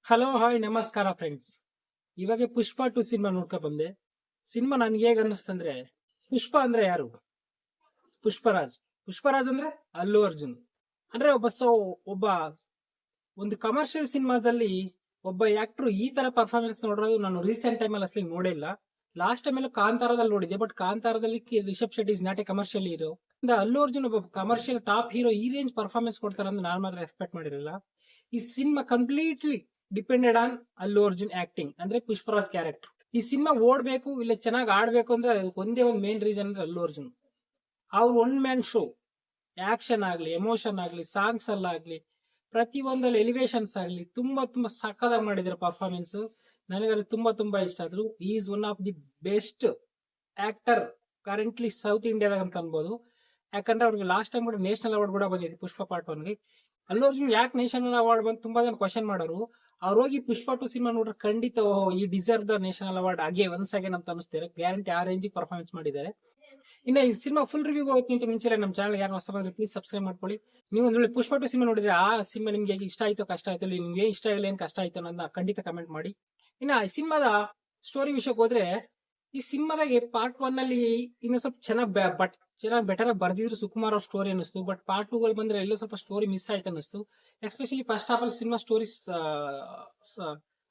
Hello hi ನಮಸ್ಕಾರ friends. ಇವಾಗ ಪುಷ್ಪ 2 cinema ನೋಡ್ಕೊ ಬಂದೆ. ಸಿನಿಮಾ ನನ್ಗೆ ಹೇಗ್ ಅನ್ನಿಸ್ತಂದ್ರೆ, ಪುಷ್ಪ ಅಂದ್ರೆ ಯಾರು? ಪುಷ್ಪರಾಜ್. ಪುಷ್ಪರಾಜ್ ಅಂದ್ರೆ ಅಲ್ಲು ಅರ್ಜುನ್. ಅಂದ್ರೆ ಒಬ್ಬ ಒಂದು ಕಮರ್ಷಿಯಲ್ ಸಿನಿಮಾದಲ್ಲಿ ಒಬ್ಬ ಆಕ್ಟರ್ ಈ ತರ ಪರ್ಫಾರ್ಮೆನ್ಸ್ ನೋಡೋದು ನಾನು ರೀಸೆಂಟ್ ಟೈಮ್ ಅಲ್ಲಿ ಅಸಲಿ ನೋಡೇ ಇಲ್ಲ. ಲಾಸ್ಟ್ ಟೈಮ್ ಎಲ್ಲ ಕಾಂತಾರದಲ್ಲಿ ನೋಡಿದ್ದೆ, ಬಟ್ ಕಾಂತಾರದಲ್ಲಿ Rishab Shetty is not a commercial hero. Allu Arjun ಒಬ್ಬ ಕಮರ್ಷಿಯಲ್ ಟಾಪ್ ಹೀರೋ ಈ ರೇಂಜ್ ಪರ್ಫಾರ್ಮೆನ್ಸ್ ಕೊಡ್ತಾರೆ ಅಂತ ನಾನು ಮಾತ್ರ ಎಕ್ಸ್ಪೆಕ್ಟ್ ಮಾಡಿರಲಿಲ್ಲ. ಈ cinema completely depended on Allu Arjun acting, ಅಂದ್ರೆ ಪುಷ್ಪರಾಜ್ ಕ್ಯಾರೆಕ್ಟರ್. ಈ ಸಿನಿಮಾ ಓಡ್ಬೇಕು ಇಲ್ಲ ಚೆನ್ನಾಗಿ ಆಡ್ಬೇಕು ಅಂದ್ರೆ ಒಂದೇ ಒಂದು ಮೇನ್ ರೀಸನ್ ಅಂದ್ರೆ ಅಲ್ಲು ಅರ್ಜುನ್. ಅವ್ರ ಒನ್ ಮ್ಯಾನ್ ಶೋ, ಆಕ್ಷನ್ ಆಗ್ಲಿ, ಎಮೋಷನ್ ಆಗ್ಲಿ, ಸಾಂಗ್ಸ್ ಅಲ್ಲಾಗ್ಲಿ, ಪ್ರತಿ ಒಂದಲ್ಲಿ ಎಲಿವೇಶನ್ಸ್ ಆಗ್ಲಿ ತುಂಬಾ ತುಂಬಾ ಸಕ್ಕದಾಗಿ ಮಾಡಿದಾರೆ ಪರ್ಫಾರ್ಮೆನ್ಸ್. ನನಗದು ತುಂಬಾ ಇಷ್ಟ ಆದ್ರು. Is one of the best actor currently south ಇಂಡಿಯಾದಾಗ ಅಂತ ಅನ್ಬೋದು. ಯಾಕಂದ್ರೆ ಅವ್ರಿಗೆ ಲಾಸ್ಟ್ ಟೈಮ್ ಕೂಡ ನ್ಯಾಷನಲ್ ಅವಾರ್ಡ್ ಕೂಡ ಬಂದಿದೆ ಪುಷ್ಪ ಪಾರ್ಟ್ 1ಗೆ. ಅಲ್ಲು ಅರ್ಜುನ್ ಯಾಕೆ ನ್ಯಾಷನಲ್ ಅವಾರ್ಡ್ ಬಂದು ತುಂಬಾ ಜನ ಕ್ವಶನ್ ಮಾಡೋರು. ಅವ್ರು ಹೋಗಿ ಪುಷ್ಪ 2 ಸಿನಿಮಾ ನೋಡ್ರೆ ಖಂಡಿತ ಈ ಡಿಸರ್ವ್ ದ ನ್ಯಾಷನಲ್ ಅವಾರ್ಡ್ ಹಾಗೆ ಒನ್ಸ್ ಅಗೇನ್ ಅಂತ ಅನಿಸ್ತಾರೆ. ಗ್ಯಾರಂಟಿ ಆ ರೇಂಜ್ ಪರ್ಫಾರ್ಮೆನ್ಸ್ ಮಾಡಿದ್ದಾರೆ. ಇನ್ನ ಈ ಸಿನಿಮಾ ಫುಲ್ ರಿವ್ಯೂ ಹೋಗೋಕ್ಕಿಂತ ಮುಂಚೆ ನಮ್ಮ ಚಾನಲ್ ಯಾರು ಹೊಸ ಬಂದ್ರೆ ಪ್ಲೀಸ್ ಸಬ್ಸ್ಕ್ರೈಬ್ ಮಾಡ್ಕೊಳ್ಳಿ. ನೀವು ಒಂದ್ ವೇಳೆ ಪುಷ್ಪ 2 ಸಿನಿಮಾ ನೋಡಿದ್ರೆ ಆ ಸಿನಿಮಾ ನಿಮ್ಗೆ ಇಷ್ಟ ಆಯ್ತೋ ಕಷ್ಟ ಆಯ್ತೋ, ನಿಮ್ಗೆ ಇಷ್ಟ ಆಗಿಲ್ಲ ಏನ್ ಕಷ್ಟ ಆಯ್ತೋ ಅನ್ನೋದನ್ನ ಖಂಡಿತ ಕಮೆಂಟ್ ಮಾಡಿ. ಇನ್ನ ಈ ಸಿನಿಮಾದ ಸ್ಟೋರಿ ವಿಷಯಕ್ಕೆ ಹೋದ್ರೆ, ಈ ಸಿನಿಮಾದಾಗೆ ಪಾರ್ಟ್ 1 ಅಲ್ಲಿ ಇನ್ನು ಸ್ವಲ್ಪ ಚೆನ್ನಾಗಿ ಬೆಟರ್ ಆಗಿ ಬರ್ದಿದ್ರು ಸುಕುಮಾರ್ ಅವ್ರ ಸ್ಟೋರಿ ಅನಿಸ್ತು. ಬಟ್ ಪಾರ್ಟ್ 2 ಬಂದ್ರೆ ಎಲ್ಲೋ ಸ್ವಲ್ಪ ಸ್ಟೋರಿ ಮಿಸ್ ಆಯ್ತು ಅನಿಸ್ತು. ಎಸ್ಪೆಷಲಿ ಫಸ್ಟ್ ಹಾಫ್ ಅಲ್ಲಿ ಸಿನಿಮಾ ಸ್ಟೋರೀಸ್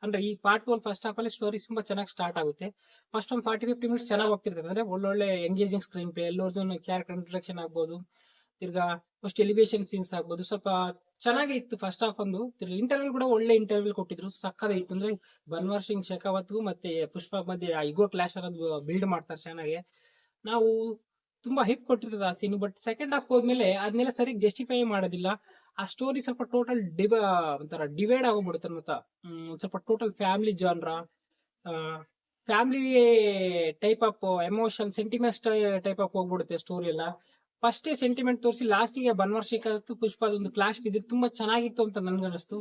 ಅಂದ್ರೆ ಈ ಪಾರ್ಟ್ 2 ಅಲ್ಲಿ ಫಸ್ಟ್ ಹಾಫ್ ಅಲ್ಲಿ ಸ್ಟೋರಿ ತುಂಬಾ ಚೆನ್ನಾಗಿ ಸ್ಟಾರ್ಟ್ ಆಗುತ್ತೆ. ಫಸ್ಟ್ ಒಂದು 40-50 ಮಿನಿಟ್ಸ್ ಚೆನ್ನಾಗಿ ಹೋಗ್ತಿರ್ತದೆ. ಅಂದ್ರೆ ಒಳ್ಳೊಳ್ಳೆ ಎಂಗೇಜಿಂಗ್ ಸ್ಕ್ರೀನ್ ಪ್ಲೇ, ಎಲ್ಲೋರ್ದು ಕ್ಯಾರೆಕ್ಟರ್ ಇಂಟ್ರಡಕ್ಷನ್ ಆಗ್ಬೋದು, ತಿರ್ಗಾ ಫಸ್ಟ್ ಎಲಿವೇಶನ್ ಸೀನ್ಸ್ ಆಗ್ಬೋದು, ಸ್ವಲ್ಪ ಚೆನ್ನಾಗೇ ಇತ್ತು ಫಸ್ಟ್ ಹಾಫ್. ಒಂದು ತಿರ್ಗಾ ಇಂಟರ್ವ್ಯೂ ಕೂಡ ಒಳ್ಳೆ ಇಂಟರ್ವ್ಯೂ ಕೊಟ್ಟಿದ್ರು, ಸಕ್ಕದ ಇತ್ತು. ಅಂದ್ರೆ ಬನ್ವರ್ ಸಿಂಗ್ ಶೆಖಾವತ್ ಮತ್ತೆ ಪುಷ್ಪ ಮಧ್ಯೆ ಇಗೋ ಕ್ಲಾಶ್ ಅನ್ನೋದು ಬಿಲ್ಡ್ ಮಾಡ್ತಾರೆ ಚೆನ್ನಾಗಿ. ನಾವು ತುಂಬಾ ಹಿಪ್ ಕೊಟ್ಟಿರ್ತದ ಆ ಸೀನ್, ಬಟ್ ಸೆಕೆಂಡ್ ಹಾಫ್ ಹೋದ್ಮೇಲೆ ಅದನ್ನೆಲ್ಲ ಸರಿಯಾಗಿ ಜಸ್ಟಿಫೈ ಮಾಡೋದಿಲ್ಲ. ಆ ಸ್ಟೋರಿ ಸ್ವಲ್ಪ ಟೋಟಲ್ ಒಂಥರ ಡಿವೈಡ್ ಆಗೋಗ್ಬಿಡುತ್ತೆ. ಮತ್ತ ಸ್ವಲ್ಪ total family genre, family type of emotion, sentiment type of ಹೋಗ್ಬಿಡುತ್ತೆ ಸ್ಟೋರಿ ಎಲ್ಲ. ಫಸ್ಟ್ ಸೆಂಟಿಮೆಂಟ್ ತೋರಿಸಿ ಲಾಸ್ಟಿಗೆ ಬನ್ವರ್ ಶಿಖಾವತ್ ಪುಷ್ಪ ಒಂದು ಕ್ಲಾಶ್ ಬಿದ್ದಿದ್ದು ತುಂಬಾ ಚೆನ್ನಾಗಿತ್ತು ಅಂತ ನನ್ಗನಿಸ್ತು.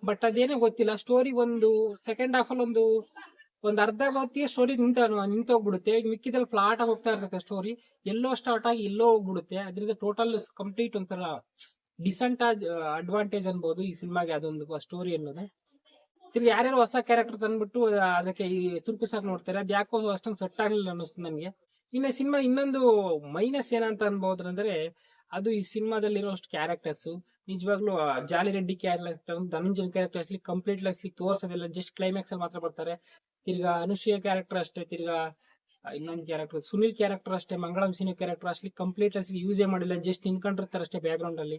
ಬಟ್ ಅದೇನೋ ಗೊತ್ತಿಲ್ಲ, ಸ್ಟೋರಿ ಒಂದು ಸೆಕೆಂಡ್ ಹಾಫ್ ಅಲ್ಲಿ ಒಂದು ಅರ್ಧ ಹೊತ್ತಿಗೆ ಸ್ಟೋರಿ ನಿಂತೋಗ್ಬಿಡುತ್ತೆ. ಮಿಕ್ಕಿದಲ್ಲಿ ಫ್ಲಾಟ್ ಆಗಿ ಹೋಗ್ತಾ ಇರ್ತದೆ ಸ್ಟೋರಿ. ಎಲ್ಲೋ ಸ್ಟಾರ್ಟ್ ಆಗಿ ಎಲ್ಲೋ ಹೋಗ್ಬಿಡುತ್ತೆ. ಅದರಿಂದ ಟೋಟಲ್ ಕಂಪ್ಲೀಟ್ ಒಂಥರ ಡಿಸೆಂಟ್ ಅಡ್ವಾಂಟೇಜ್ ಅನ್ಬೋದು ಈ ಸಿನಿಮಾಗೆ ಅದೊಂದು ಸ್ಟೋರಿ ಅನ್ನೋದು. ತಿರ್ಗಿ ಯಾರ್ಯಾರು ಹೊಸ ಕ್ಯಾರೆಕ್ಟರ್ ತಂದ್ಬಿಟ್ಟು ಅದಕ್ಕೆ ಈ ತುರ್ಪಿಸಾಕ್ ನೋಡ್ತಾರೆ, ಅದ್ ಯಾಕೋ ಅಷ್ಟೊಂದು ಸೆಟ್ ಆಗ್ಲಿಲ್ಲ ಅನ್ನಿಸ್ತು ನನಗೆ. ಇನ್ನು ಸಿನಿಮಾ ಇನ್ನೊಂದು ಮೈನಸ್ ಏನಂತ ಅನ್ಬೋದ್ರಂದ್ರೆ, ಅದು ಈ ಸಿನಿಮಾದಲ್ಲಿರೋಷ್ಟು ಕ್ಯಾರೆಕ್ಟರ್ಸ್ ನಿಜವಾಗ್ಲೂ Jolly Reddy character, Dhananjay character completely ತೋರ್ಸೋದಿಲ್ಲ, ಜಸ್ಟ್ ಕ್ಲೈಮ್ಯಾಕ್ಸ್ ಅಲ್ಲಿ ಮಾತ್ರ ಬರ್ತಾರೆ. ತಿರ್ಗಾ ಅನುಶ್ರೀಯ ಕ್ಯಾರೆಕ್ಟರ್ ಅಷ್ಟೇ, ತಿರ್ಗಾ ಇನ್ನೊಂದು ಕ್ಯಾರೆಕ್ಟರ್ ಸುನಿಲ್ ಕ್ಯಾರೆಕ್ಟರ್ ಅಷ್ಟೇ, ಮಂಗಳಂ ಸಿನಿ ಕ್ಯಾರೆಕ್ಟರ್ ಅಷ್ಟೇ ಕಂಪ್ಲೀಟ್ ಯೂಸೇ ಮಾಡಿಲ್ಲ, ಜಸ್ಟ್ ನಿಂತ್ಕೊಂಡಿರ್ತಾರೆ ಅಷ್ಟೇ ಬ್ಯಾಕ್ ಗ್ರೌಂಡ್ ಅಲ್ಲಿ.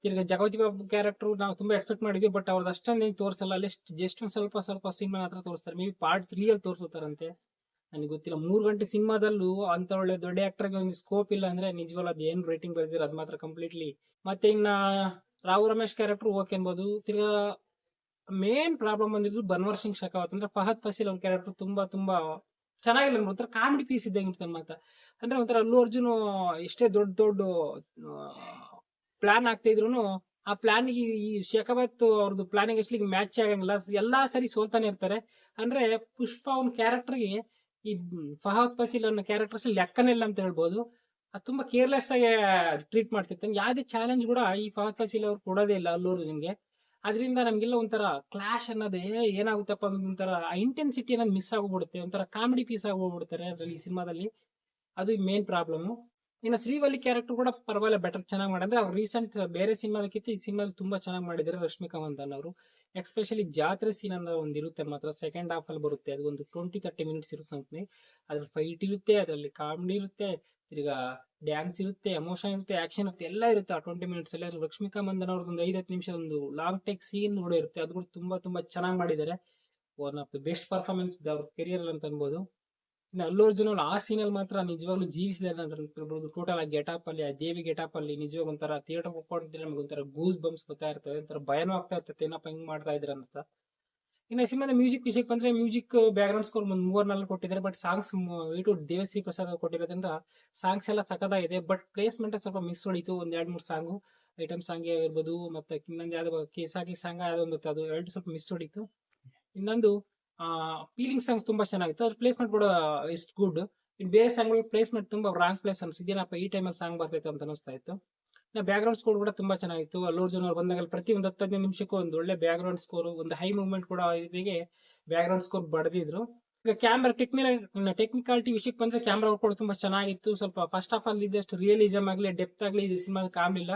ತಿರ್ಗಾ ಜಗಪತಿ ಬಾಬು ಕ್ಯಾರೆಕ್ಟರ್ ನಾವು ತುಂಬಾ ಎಕ್ಸ್ಪೆಕ್ಟ್ ಮಾಡಿದ್ವಿ, ಬಟ್ ಅವ್ರದ್ದು ಅಷ್ಟೊಂದೇನು ತೋರಿಸಲ್ಲ. ಅಲ್ಲಿ ಜಸ್ಟ್ ಒಂದು ಸ್ವಲ್ಪ ಸಿನಿಮಾ ಹತ್ರ ತೋರಿಸ್ತಾರೆ. ಮೇ ಬಿ ಪಾರ್ಟ್ 3 ಅಲ್ಲಿ ತೋರಿಸುತ್ತಾರಂತೆ, ನನಗೆ ಗೊತ್ತಿಲ್ಲ. 3 ಗಂಟೆ ಸಿನಿಮಾದಲ್ಲೂ ಅಂತ ಒಳ್ಳೆ ದೊಡ್ಡ ಆಕ್ಟರ್ಗೆ ಒಂದು ಸ್ಕೋಪ್ ಇಲ್ಲ ಅಂದ್ರೆ ನಿಜವಲ್ಲ ಅದು ಏನ್ ರೇಟಿಂಗ್ ಬರ್ದಿರ ಅದ್ ಮಾತ್ರ ಕಂಪ್ಲೀಟ್ಲಿ. ಮತ್ತೆ ಇನ್ನ ರಾವ್ ರಮೇಶ್ ಕ್ಯಾರೆಕ್ಟರ್ ಓಕೆ ಅನ್ಬೋದು. ತಿರ್ಗಾ ಮೇನ್ ಪ್ರಾಬ್ಲಮ್ ಬಂದಿದ್ದು ಬನ್ವರ್ ಸಿಂಗ್ ಶೆಖಾವತ್, ಅಂದ್ರೆ ಫಹದ್ ಫಸೀಲ್ ಅವ್ರ ಕ್ಯಾರೆಕ್ಟರ್ ತುಂಬಾ ಚೆನ್ನಾಗಿಲ್ಲ. ಒಂಥರ ಕಾಮಿಡಿ ಪೀಸ್ ಇದ್ದಂಗೆ ಮಾತ್ರ. ಅಂದ್ರೆ ಒಂಥರ ಅಲ್ಲು ಅರ್ಜುನ್ ಎಷ್ಟೇ ದೊಡ್ಡ ಪ್ಲಾನ್ ಆಗ್ತಾ ಇದ್ರು, ಆ ಪ್ಲಾನ್ ಈ ಶೆಖಾವತ್ ಅವ್ರದ್ದು ಪ್ಲಾನಿಂಗ್ ಅಷ್ಟಲಿಗೆ ಮ್ಯಾಚ್ ಆಗಂಗಿಲ್ಲ. ಎಲ್ಲಾ ಸರಿ ಸೋಲ್ತಾನೆ ಇರ್ತಾರೆ. ಅಂದ್ರೆ ಪುಷ್ಪ ಅವ್ನ ಕ್ಯಾರೆಕ್ಟರ್ಗೆ ಈ ಫಹದ್ ಫಸೀಲ್ ಅನ್ನೋ ಕ್ಯಾರೆಕ್ಟರ್ಸ್ ಲೆಕ್ಕನೇ ಇಲ್ಲ ಅಂತ ಹೇಳ್ಬೋದು. ಅದು ತುಂಬಾ ಕೇರ್ಲೆಸ್ ಆಗಿ ಟ್ರೀಟ್ ಮಾಡ್ತಿರ್ತಾನೆ. ಯಾವ್ದೇ ಚಾಲೆಂಜ್ ಕೂಡ ಈ ಫಹದ್ ಫಸೀಲ್ ಅವ್ರು ಕೊಡೋದೇ ಇಲ್ಲ ಅಲ್ಲು ಅರ್ಜುನ್ಗೆ. ಅದರಿಂದ ನಮ್ಗೆಲ್ಲ ಒಂಥರ ಕ್ಲಾಶ್ ಅನ್ನೋದೇ ಏನಾಗುತ್ತಪ್ಪ ಒಂಥರ ಇಂಟೆನ್ಸಿಟಿ ಅನ್ನೋದು ಮಿಸ್ ಆಗೋಗ್ಬಿಡುತ್ತೆ. ಒಂಥರ ಕಾಮಿಡಿ ಪೀಸ್ ಆಗೋಗ್ಬಿಡ್ತಾರೆ ಅದ್ರಲ್ಲಿ ಈ ಸಿನಿಮಾದಲ್ಲಿ. ಅದು ಮೇನ್ ಪ್ರಾಬ್ಲಮ್. ಇನ್ನು ಶ್ರೀವಲ್ಲಿ ಕ್ಯಾರೆಕ್ಟರ್ ಕೂಡ ಪರವಾಗಿಲ್ಲ, ಬೆಟರ್ ಚೆನ್ನಾಗಿ ಮಾಡಿದ್ರೆ. ಅವ್ರು ರೀಸೆಂಟ್ ಬೇರೆ ಸಿನಿಮಾದಕ್ಕಿಂತ ಈ ಸಿನಿಮಾದಲ್ಲಿ ತುಂಬಾ ಚೆನ್ನಾಗಿ ಮಾಡಿದ್ದಾರೆ ರಶ್ಮಿಕಾ ಮಂದನ್ ಅವರು. ಎಕ್ಸ್ಪೆಷಲಿ ಜಾತ್ರೆ ಸೀನ್ ಅನ್ನೋ ಒಂದು ಇರುತ್ತೆ ಮಾತ್ರ, ಸೆಕೆಂಡ್ ಹಾಫ್ ಅಲ್ಲಿ ಬರುತ್ತೆ. ಅದು ಒಂದು 20-30 ಮಿನಿಟ್ಸ್ ಇರುತ್ತೆ ಸಂಥಿಂಗ್. ಅದ್ರಲ್ಲಿ ಫೈಟ್ ಇರುತ್ತೆ, ಅದರಲ್ಲಿ ಕಾಮಿಡಿ ಇರುತ್ತೆ, ತಿರ್ಗಾ ಡ್ಯಾನ್ಸ್ ಇರುತ್ತೆ, ಎಮೋಷನ್ ಇರುತ್ತೆ, ಆಕ್ಷನ್ ಇರುತ್ತೆ, ಎಲ್ಲ ಇರುತ್ತೆ ಆ 20 ಮಿನಿಟ್ಸ್ ಅಲ್ಲಿ. ರಶ್ಮಿಕಾ ಮಂದನ್ ಅವ್ರದ್ದು ಒಂದು 5-10 ನಿಮಿಷ ಒಂದು ಲಾಂಗ್ ಟೇಕ್ ಸೀನ್ ಕೂಡ ಇರುತ್ತೆ. ಅದು ಕೂಡ ತುಂಬಾ ಚೆನ್ನಾಗಿ ಮಾಡಿದ್ದಾರೆ. One of the best performance ಅವ್ರ ಕೆರಿಯರ್ ಅಂತ ಅನ್ಬೋದು. ಇನ್ನು ಅಲ್ಲು ಅರ್ಜುನ್ ಅವ್ರು ಆ ಸೀನಲ್ಲಿ ಮಾತ್ರ ನಿಜವಾಗ್ಲೂ ಜೀವಿಸಿದ್ದಾರೆ ಅಂತ ಹೇಳ್ಬೋದು. ಟೋಟಲ್ ಆ ಗೆಟಪ್ ಅಲ್ಲಿ, ಆ ದೇವಿ ಗೆಟಪ್ ಅಲ್ಲಿ ನಿಜವಾಗ ಒಂಥರ ಥಿಯೇಟರ್ ಹೋಗ್ಕೊಂಡಿದ್ರೆ ನಮ್ಗೆ ಒಂಥರ ಗೂಸ್ ಬಂಪ್ಸ್ ಬರ್ತಾ ಇರ್ತವೆ. ಒಂಥರ ಭಯನೂ ಆಗ್ತಾ ಇರ್ತದೆ, ಏನಪ್ಪ ಹಿಂಗ್ ಮಾಡ್ತಾ ಇದ್ರ ಅಂತ. ಇನ್ನು ಸಿನಿಮಾದ ಮ್ಯೂಸಿಕ್ ವಿಷಯಕ್ಕೆ ಬಂದ್ರೆ, ಮ್ಯೂಸಿಕ್ ಬ್ಯಾಕ್ ಗ್ರೌಂಡ್ ಸ್ಕೋರ್ ಒಂದು 3-4 ಕೊಟ್ಟಿದ್ದಾರೆ. ಬಟ್ ಸಾಂಗ್ಸ್ ಇಟ್ಟು ದೇವಶ್ರೀ ಪ್ರಸಾದ್ ಕೊಟ್ಟಿರೋದ್ರಿಂದ ಸಾಂಗ್ಸ್ ಎಲ್ಲ ಸಕದಾಗಿದೆ. ಬಟ್ ಪ್ಲೇಸ್ಮೆಂಟ್ ಸ್ವಲ್ಪ ಮಿಸ್ ಹೊಡಿತು. ಒಂದ್ 2-3 ಸಾಂಗು, ಐಟಮ್ ಸಾಂಗ್ ಇರ್ಬೋದು, ಮತ್ತೆ ಇನ್ನೊಂದು ಯಾವ್ದು ಕೇಸಾಗಿ ಸಾಂಗ್ ಯಾವ್ದೊಂದು ಅದು ಎರಡು ಸ್ವಲ್ಪ ಮಿಸ್ ಹೊಡಿತು. ಇನ್ನೊಂದು ಫೀಲಿಂಗ್ ಸಾಂಗ್ಸ್ ತುಂಬಾ ಚೆನ್ನಾಗಿತ್ತು, ಅದ್ರ ಪ್ಲೇಸ್ಮೆಂಟ್ ಕೂಡ ಇಸ್ ಗುಡ್. ಇನ್ ಬೇರೆ ಸಾಂಗ್ ಪ್ಲೇಸ್ಮೆಂಟ್ ತುಂಬಾ ರಾಂಗ್ ಪ್ಲೇಸ್ ಅನ್ಸುತ್ತೆ. ಏನಪ್ಪ ಈ ಟೈಮಲ್ಲಿ ಸಾಂಗ್ ಬರ್ತೈತೆ ಅಂತ ಅನಿಸ್ತಾ ಇತ್ತು. ಬ್ಯಾಕ್ ಗ್ರೌಂಡ್ ಸ್ಕೋರ್ ಕೂಡ ತುಂಬಾ ಚೆನ್ನಾಗಿತ್ತು. ಅಲ್ಲು ಅರ್ಜುನ್ ಅವ್ರು ಬಂದಾಗ ಪ್ರತಿ ಒಂದು 10-15 ನಿಮಿಷಕ್ಕೂ ಒಂದು ಒಳ್ಳೆ ಬ್ಯಾಕ್ ಗ್ರೌಂಡ್ ಸ್ಕೋರ್, ಒಂದು ಹೈ ಮೂವ್ಮೆಂಟ್ ಕೂಡ ಇದಕ್ಕೆ ಬ್ಯಾಕ್ ಗ್ರೌಂಡ್ ಸ್ಕೋರ್ ಬಡ್ದಿದ್ರು. ಈಗ ಕ್ಯಾಮ್ರಾ ಟೆಕ್ನಿಕಾಲಿಟಿ ವಿಷಯಕ್ಕೆ ಬಂದ್ರೆ ಕ್ಯಾಮ್ರಾ ವರ್ಕ್ ಕೂಡ ತುಂಬಾ ಚೆನ್ನಾಗಿತ್ತು. ಸ್ವಲ್ಪ ಫಸ್ಟ್ ಆಫ್ ಆಲ್ ಇದ್ದಷ್ಟು ರಿಯಲಿಸಮ್ ಆಗಲಿ ಡೆಪ್ತ್ ಆಗಲಿ ಇದು ಸಿನಿಮಾ ಕಾಣಲಿಲ್ಲ.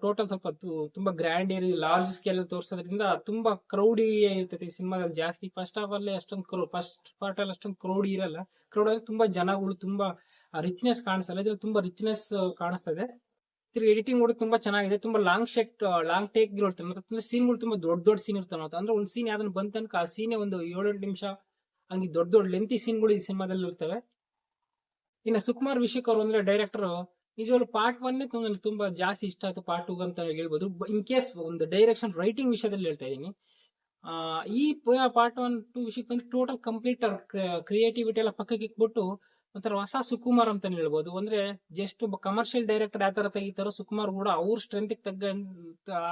ಟೋಟಲ್ ಸ್ವಲ್ಪ ತುಂಬಾ ಗ್ರ್ಯಾಂಡ್ ಏರಿ ಲಾರ್ಜ್ ಸ್ಕೇಲ್ ಅಲ್ಲಿ ತೋರಿಸೋದ್ರಿಂದ ತುಂಬಾ ಕ್ರೌಡಿ ಇರ್ತೈತಿ ಈ ಸಿನಿಮಾದಲ್ಲಿ ಜಾಸ್ತಿ. ಫಸ್ಟ್ ಆಫ್ ಅಲ್ಲಿ ಅಷ್ಟೊಂದು ಫಸ್ಟ್ ಪಾರ್ಟ್ ಅಲ್ಲಿ ಅಷ್ಟೊಂದು ಕ್ರೌಡಿ ಇರಲ್ಲ. ಕ್ರೌಡ್ ಅಲ್ಲಿ ತುಂಬಾ ಜನಗಳು, ತುಂಬಾ ರಿಚ್ನೆಸ್ ಕಾಣಿಸಲ್ಲ. ಇದ್ರಲ್ಲಿ ತುಂಬಾ ರಿಚ್ನೆಸ್ ಕಾಣಿಸ್ತದೆ. ತಿರ್ಗಿ ಎಡಿಟಿಂಗ್ ಕೂಡ ತುಂಬಾ ಚೆನ್ನಾಗಿದೆ. ತುಂಬಾ ಲಾಂಗ್ ಟೇಕ್ ಇರುತ್ತೆ ಮತ್ತೆ ಸೀನ್ಗಳು ತುಂಬಾ ದೊಡ್ಡ ಸೀನ್ ಇರ್ತಾವ. ಅಂದ್ರೆ ಒಂದು ಸೀನ್ ಯಾವ್ದನ್ನ ಬಂತ ತನಕ ಆ ಸೀನೆ ಒಂದು 7-8 ನಿಮಿಷ ಹಂಗೆ ದೊಡ್ಡ ಲೆಂತಿ ಸೀನ್ಗಳು ಈ ಸಿನಿಮಾದಲ್ಲಿ ಇರ್ತವೆ. ಇನ್ನು ಸುಕುಮಾರ್ ವಿಷಯಕ್ಕೆ ಅವರು ಅಂದ್ರೆ ಡೈರೆಕ್ಟರ್ ನಿಜವಾಗ್ಲೂ ಪಾರ್ಟ್ 1 ತುಂಬಾ ಜಾಸ್ತಿ ಇಷ್ಟ ಆಯ್ತು. ಪಾರ್ಟ್ 2 ಅಂತ ಹೇಳ್ಬೋದು. ಇನ್ ಕೇಸ್ ಒಂದು ಡೈರೆಕ್ಷನ್ ರೈಟಿಂಗ್ ವಿಷಯದಲ್ಲಿ ಹೇಳ್ತಾ ಇದೀನಿ. ಈ ಪಾರ್ಟ್ 1-2 ವಿಷಯಕ್ಕೆ ಬಂದ್ರೆ ಟೋಟಲ್ ಕಂಪ್ಲೀಟ್ ಕ್ರಿಯೇಟಿವಿಟಿ ಎಲ್ಲ ಪಕ್ಕಕ್ಕೆ ಇಟ್ಬಿಟ್ಟು ಒಂಥರ ಹೊಸ ಸುಕುಮಾರ್ ಅಂತಾನೆ ಹೇಳ್ಬೋದು. ಅಂದ್ರೆ ಜಸ್ಟ್ ಒಬ್ಬ ಕಮರ್ಷಿಯಲ್ ಡೈರೆಕ್ಟರ್ ಯಾವ ತರ ತೆಗಿತಾರೋ ಸುಕುಮಾರ್ ಕೂಡ ಅವ್ರ ಸ್ಟ್ರೆಂತ್ ತಗ್ಗ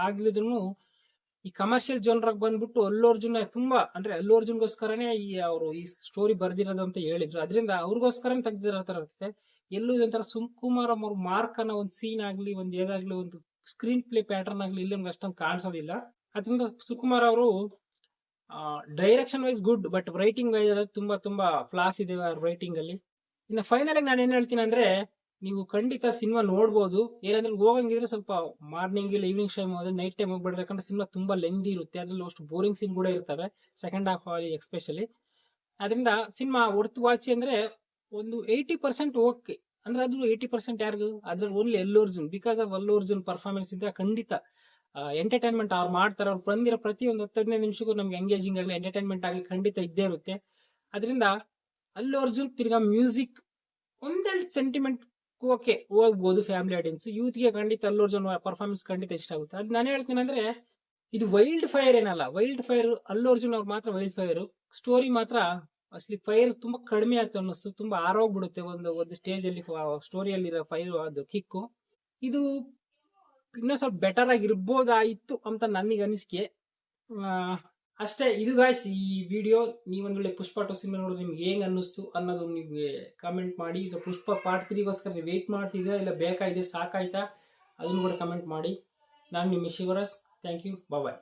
ಆಗ್ಲಿದ್ರು ಈ ಕಮರ್ಷಿಯಲ್ ಜೋನ್ರಾಗ ಬಂದ್ಬಿಟ್ಟು ಅಲ್ಲು ಅರ್ಜುನ್ ತುಂಬಾ ಅಂದ್ರೆ ಅಲ್ಲು ಅರ್ಜುನ್ಗೋಸ್ಕರನೇ ಅವರು ಈ ಸ್ಟೋರಿ ಬರ್ದಿರೋದು ಅಂತ ಹೇಳಿದ್ರು. ಅದರಿಂದ ಅವ್ರಿಗೋಸ್ಕರನೇ ತೆಗ್ದಿರೋ ತರ ಇರುತ್ತೆ. ಎಲ್ಲೂ ಇದೊಂಥರ ಸುಕುಮಾರ್ ಅವ್ರ ಮಾರ್ಕ್ ಅನ್ನೋ ಒಂದು ಸೀನ್ ಆಗ್ಲಿ, ಒಂದು ಏದಾಗ್ಲಿ, ಒಂದು ಸ್ಕ್ರೀನ್ ಪ್ಲೇ ಪ್ಯಾಟರ್ನ್ ಆಗ್ಲಿ ಇಲ್ಲಿ ನಮ್ಗೆ ಅಷ್ಟೊಂದು ಕಾಣಿಸೋದಿಲ್ಲ. ಅದರಿಂದ ಸುಕುಮಾರ್ ಅವರು direction wise good, but writing wise ತುಂಬಾ ಫ್ಲಾಸ್ ಇದೆ ರೈಟಿಂಗ್ ಅಲ್ಲಿ. ಇನ್ನು ಫೈನಲ್ ಆಗಿ ನಾನು ಏನ್ ಹೇಳ್ತೀನಿ ಅಂದ್ರೆ, ನೀವು ಖಂಡಿತ ಸಿನಿಮಾ ನೋಡ್ಬೋದು. ಏನಂದ್ರೆ ಹೋಗಂಗಿದ್ರೆ ಸ್ವಲ್ಪ ಮಾರ್ನಿಂಗ್ ಇಲ್ಲ ಈವ್ನಿಂಗ್ ಟೈಮ್ ಹೋದ್ರೆ, ನೈಟ್ ಟೈಮ್ ಹೋಗ್ಬೇಡ್ರಿ. ಯಾಕಂದ್ರೆ ಸಿನಿಮಾ ತುಂಬಾ ಲೆಂದಿ ಇರುತ್ತೆ. ಅದ್ರಲ್ಲಿ ಅಷ್ಟು ಬೋರಿಂಗ್ ಸೀನ್ ಕೂಡ ಇರ್ತವೆ ಸೆಕೆಂಡ್ ಹಾಫ್ ಅಲ್ಲಿ ಎಕ್ಸ್ಪೆಷಲಿ. ಅದರಿಂದ ಸಿನಿಮಾ ವರ್ತ್ ವಾಚ್ ಅಂದ್ರೆ ಒಂದು 80% ಓಕೆ. ಅಂದ್ರೆ ಅದು 80% ಯಾರಿಗೂ ಅದ್ರಲ್ಲಿ only Allu Arjun. Because of Allu Arjun performance ಇದ್ರೆ ಖಂಡಿತ ಎಂಟರ್ಟೈನ್ಮೆಂಟ್ ಅವ್ರು ಮಾಡ್ತಾರೆ. ಅವ್ರು ಬಂದಿರೋ ಪ್ರತಿ ಒಂದು 10-15 ನಿಮಿಷಕ್ಕೂ ನಮ್ಗೆ ಎಂಗೇಜಿಂಗ್ ಆಗಲಿ, ಎಂಟರ್ಟೈನ್ಮೆಂಟ್ ಆಗಲಿ ಖಂಡಿತ ಇದ್ದೇ ಇರುತ್ತೆ. ಅದರಿಂದ ಅಲ್ಲು ಅರ್ಜುನ್ ತಿರ್ಗಾ ಮ್ಯೂಸಿಕ್ ಒಂದೆರಡು ಸೆಂಟಿಮೆಂಟ್ ಓಕೆ ಹೋಗ್ಬೋದು ಫ್ಯಾಮಿಲಿ ಆಡಿಯನ್ಸ್. ಯೂತ್ಗೆ ಖಂಡಿತ ಅಲ್ಲು ಅರ್ಜುನ್ ಪರ್ಫಾರ್ಮೆನ್ಸ್ ಖಂಡಿತ ಇಷ್ಟ ಆಗುತ್ತೆ. ಅದು ನಾನು ಹೇಳ್ತೀನಿ ಅಂದ್ರೆ, ಇದು ವೈಲ್ಡ್ ಫೈರ್ ಏನಲ್ಲ. ವೈಲ್ಡ್ ಫೈರ್ ಅಲ್ಲು ಅರ್ಜುನ್ ಅವ್ರು ಮಾತ್ರ ವೈಲ್ಡ್ ಫೈರ್. ಸ್ಟೋರಿ ಮಾತ್ರ ಅಸಲಿ ಫೈರ್ ತುಂಬಾ ಕಡಿಮೆ ಆಯ್ತು ಅನ್ನಿಸ್ತು. ತುಂಬಾ ಆರೋಗ್ಬಿಡುತ್ತೆ ಒಂದು ಸ್ಟೇಜ್ ಅಲ್ಲಿ ಸ್ಟೋರಿಯಲ್ಲಿರೋ ಫೈರ್ ಅದು ಕಿಕ್ಕು. ಇದು ಇನ್ನೂ ಸ್ವಲ್ಪ ಬೆಟರ್ ಆಗಿರ್ಬೋದಾಯಿತು ಅಂತ ನನಗೆ ಅನಿಸಿಕೆ. ಅಷ್ಟೇ. ಇದು ಗಾಯ್ಸ್ ಈ ವಿಡಿಯೋ. ನೀವೊಂದು ವೇಳೆ ಪುಷ್ಪ 2 ಸಿನಿಮಾ ನೋಡಿದ್ರೆ ನಿಮ್ಗೆ ಹೆಂಗ್ ಅನ್ನಿಸ್ತು ಅನ್ನೋದು ನಿಮ್ಗೆ ಕಾಮೆಂಟ್ ಮಾಡಿ. ಇದು ಪುಷ್ಪ ಪಾರ್ಟ್ 3ಗೋಸ್ಕರ ನೀವು ವೇಟ್ ಮಾಡ್ತಿದ್ದೀರಾ ಇಲ್ಲ ಬೇಕಾಗಿದೆ ಸಾಕಾಯ್ತಾ ಅದನ್ನು ಕೂಡ ಕಮೆಂಟ್ ಮಾಡಿ. ನಾನು ನಿಮ್ಮ ಶಿವರಾಜ್. Thank you. ಬಾಯ್.